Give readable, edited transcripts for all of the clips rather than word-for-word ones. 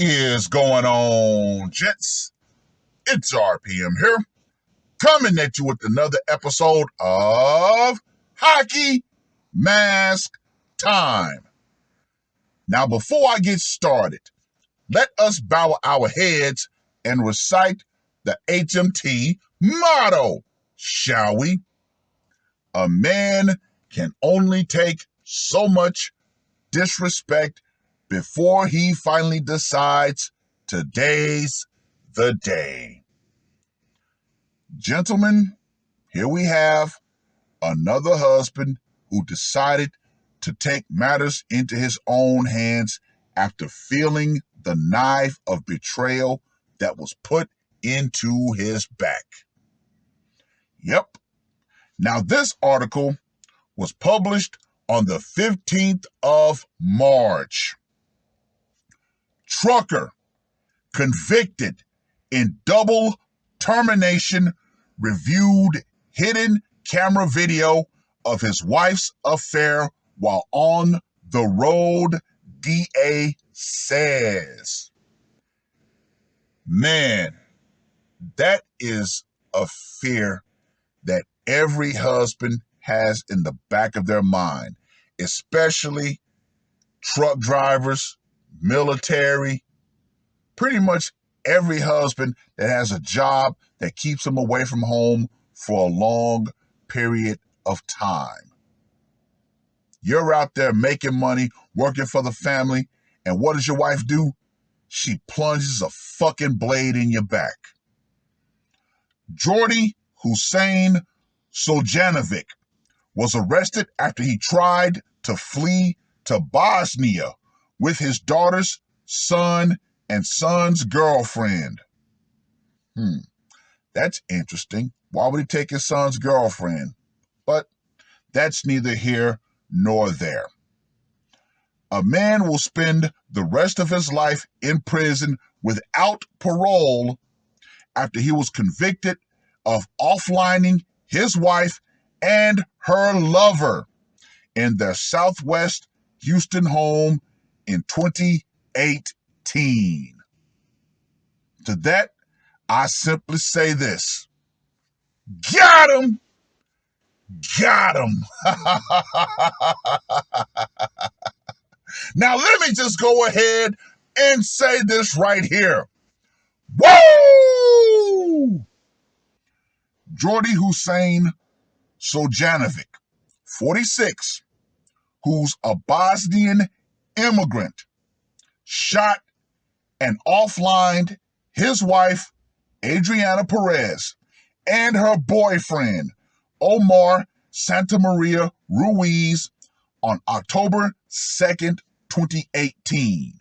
Is going on, gents? It's R.P.M. here, coming at you with another episode of Hockey Mask Time. Now, before I get started, let us bow our heads and recite the HMT motto, shall we? A man can only take so much disrespect before he finally decides today's the day. Gentlemen, here we have another husband who decided to take matters into his own hands after feeling the knife of betrayal that was put into his back. Yep. Now, this article was published on the 15th of March. Trucker convicted in double termination reviewed hidden camera video of his wife's affair while on the road, DA says. Man, that is a fear that every husband has in the back of their mind, especially truck drivers, military, pretty much every husband that has a job that keeps him away from home for a long period of time. You're out there making money, working for the family, and what does your wife do? She plunges a fucking blade in your back. Jordy Hussein Soljanovic was arrested after he tried to flee to Bosnia with his daughter's son and son's girlfriend. That's interesting. Why would he take his son's girlfriend? But that's neither here nor there. A man will spend the rest of his life in prison without parole after he was convicted of offlining his wife and her lover in their Southwest Houston home in 2018. To that, I simply say this. Got him! Got him! Now let me just go ahead and say this right here. Woo! Jordy Hussein Soljanovic, 46, who's a Bosnian immigrant, shot and offlined his wife, Adriana Perez, and her boyfriend, Omar Santamaria Ruiz, on October 2nd, 2018.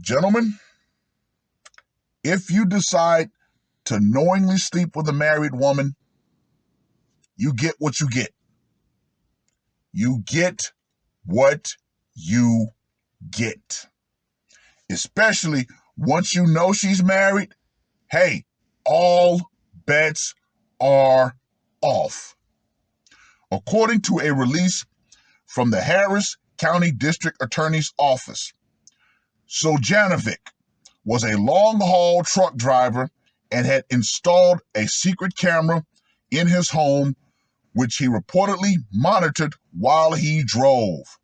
Gentlemen, if you decide to knowingly sleep with a married woman, you get what you get. You get what you get. Especially once you know she's married, hey, all bets are off. According to a release from the Harris County District Attorney's Office, Soljanovic was a long-haul truck driver and had installed a secret camera in his home, which he reportedly monitored while he drove.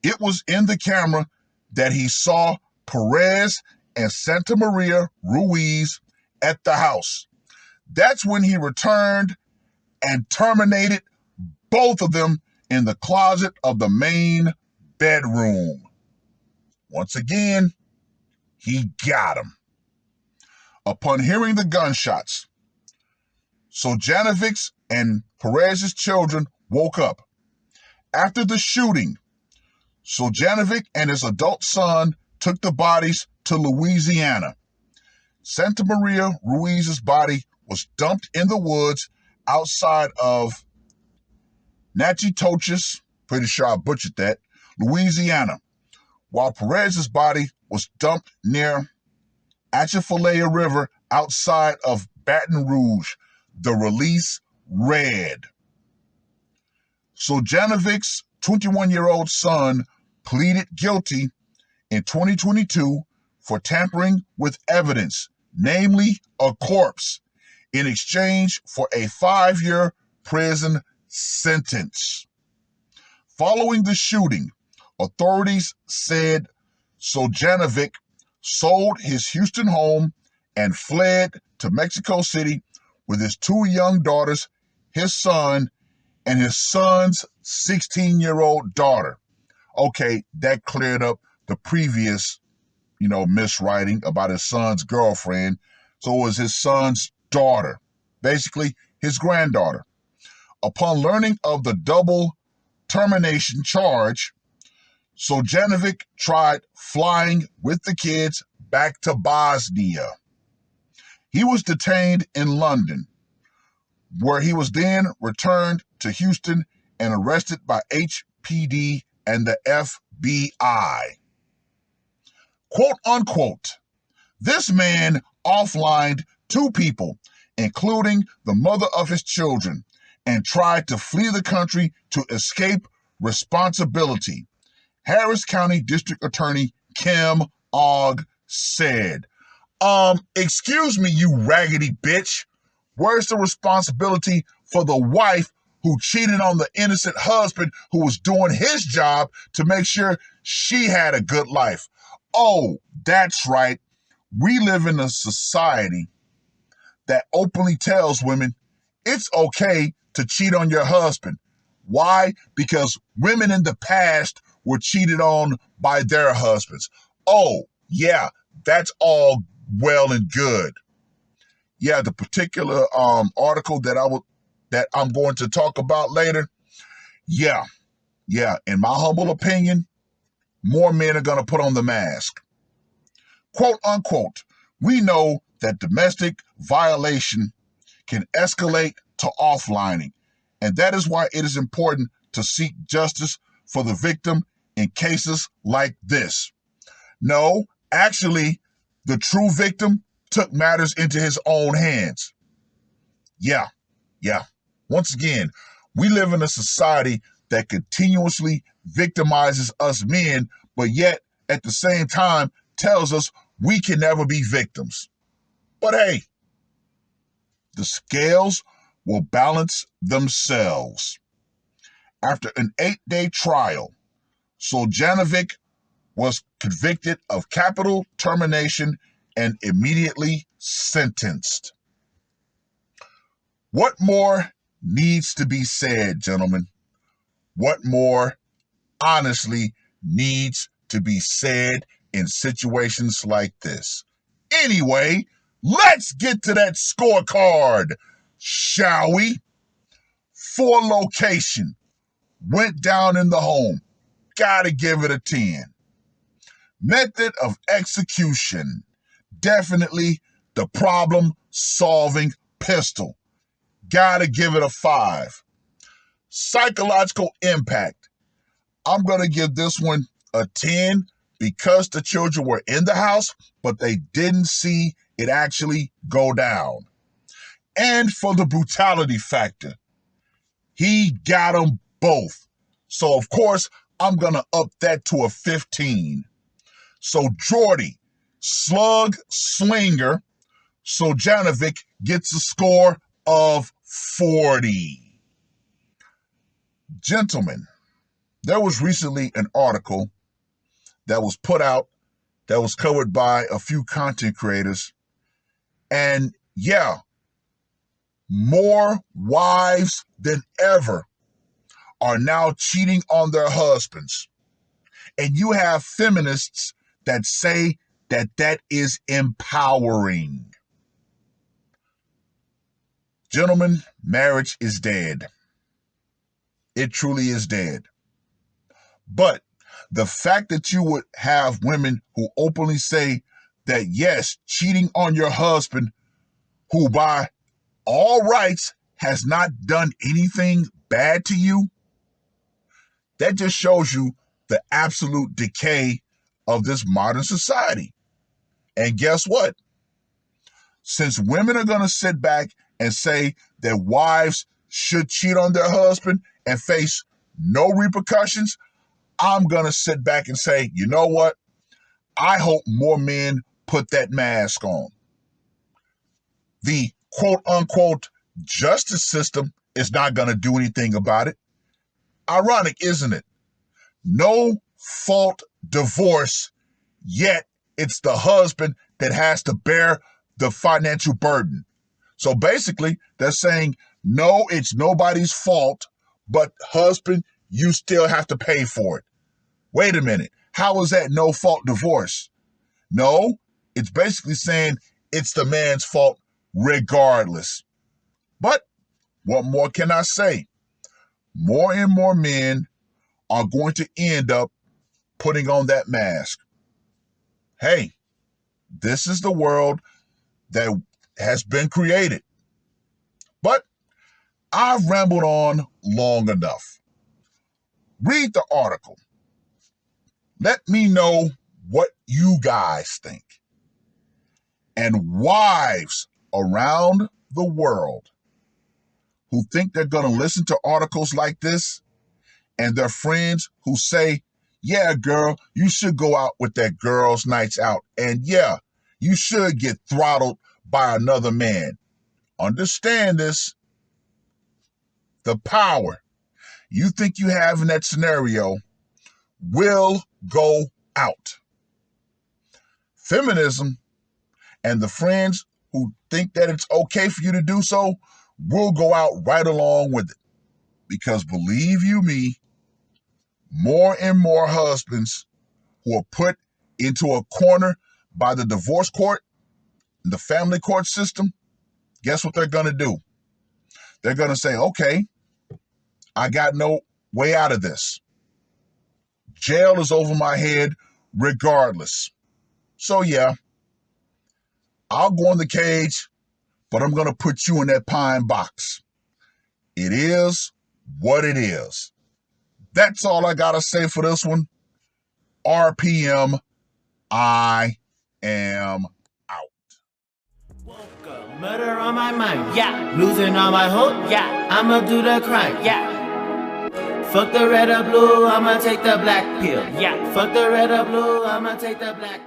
It was in the camera that he saw Perez and Santamaria Ruiz at the house. That's when he returned and terminated both of them in the closet of the main bedroom. Once again, he got him. Upon hearing the gunshots, Soljanovic's and Perez's children woke up. After the shooting, Soljanovic and his adult son took the bodies to Louisiana. Santamaria Ruiz's body was dumped in the woods outside of Natchitoches, pretty sure I butchered that, Louisiana, while Perez's body was dumped near Atchafalaya River outside of Baton Rouge. The release read, Soljanovic's 21-year-old son pleaded guilty in 2022 for tampering with evidence, namely a corpse, in exchange for a 5-year prison sentence. Following the shooting, authorities said Sojanovic sold his Houston home and fled to Mexico City with his 2 young daughters, his son, and his son's 16-year-old daughter. Okay, that cleared up the previous, miswriting about his son's girlfriend. So it was his son's daughter, basically his granddaughter. Upon learning of the double termination charge, Sojanovic tried flying with the kids back to Bosnia. He was detained in London, where he was then returned to Houston and arrested by HPD and the FBI. Quote unquote, this man offlined 2 people, including the mother of his children, and tried to flee the country to escape responsibility, Harris County District Attorney Kim Ogg said. Excuse me, you raggedy bitch. Where's the responsibility for the wife who cheated on the innocent husband who was doing his job to make sure she had a good life? Oh, that's right. We live in a society that openly tells women it's okay to cheat on your husband. Why? Because women in the past were cheated on by their husbands. Oh, yeah, that's all well and good. Yeah, the particular article that I'm going to talk about later, yeah, in my humble opinion, more men are going to put on the mask. Quote unquote, we know that domestic violation can escalate to offlining, and that is why it is important to seek justice for the victim in cases like this. No, actually, the true victim took matters into his own hands. Yeah. Once again, we live in a society that continuously victimizes us men, but yet at the same time tells us we can never be victims. But hey, the scales will balance themselves. After an 8-day trial, Sojanovic was convicted of capital termination and immediately sentenced. What more needs to be said, gentlemen? What more honestly needs to be said in situations like this? Anyway, let's get to that scorecard, shall we? For location, went down in the home. Gotta give it a 10. Method of execution, definitely the problem-solving pistol. Gotta give it a 5. Psychological impact, I'm going to give this one a 10 because the children were in the house, but they didn't see it actually go down. And for the brutality factor, he got them both. So, of course, I'm going to up that to a 15. So, Jordy, slug slinger, Sojanovic gets a score of 40. Gentlemen, there was recently an article that was put out that was covered by a few content creators. And yeah, more wives than ever are now cheating on their husbands. And you have feminists that say that that is empowering. Gentlemen, marriage is dead. It truly is dead. But the fact that you would have women who openly say that, yes, cheating on your husband, who by all rights has not done anything bad to you, that just shows you the absolute decay of this modern society. And guess what? Since women are going to sit back and say that wives should cheat on their husband and face no repercussions, I'm going to sit back and say, you know what? I hope more men put that mask on. The quote unquote justice system is not going to do anything about it. Ironic, isn't it? No fault divorce, yet it's the husband that has to bear the financial burden. So basically, they're saying, no, it's nobody's fault, but husband, you still have to pay for it. Wait a minute. How is that no fault divorce? No, it's basically saying it's the man's fault regardless. But what more can I say? More and more men are going to end up putting on that mask. Hey, this is the world that has been created. But I've rambled on long enough. Read the article. Let me know what you guys think. And wives around the world who think they're going to listen to articles like this, and their friends who say, yeah, girl, you should go out with that girls' nights out. And yeah, you should get throttled by another man. Understand this. The power you think you have in that scenario will go out. Feminism and the friends who think that it's okay for you to do so will go out right along with it. Because believe you me, more and more husbands who are put into a corner by the divorce court, the family court system, guess what they're going to do? They're going to say, okay, I got no way out of this. Jail is over my head regardless. So yeah, I'll go in the cage, but I'm going to put you in that pine box. It is what it is. That's all I got to say for this one. R.P.M. I am out. Murder on my mind, yeah. Losing all my hope, yeah. I'ma do the crime, yeah. Fuck the red or blue, I'ma take the black pill, yeah. Fuck the red or blue, I'ma take the black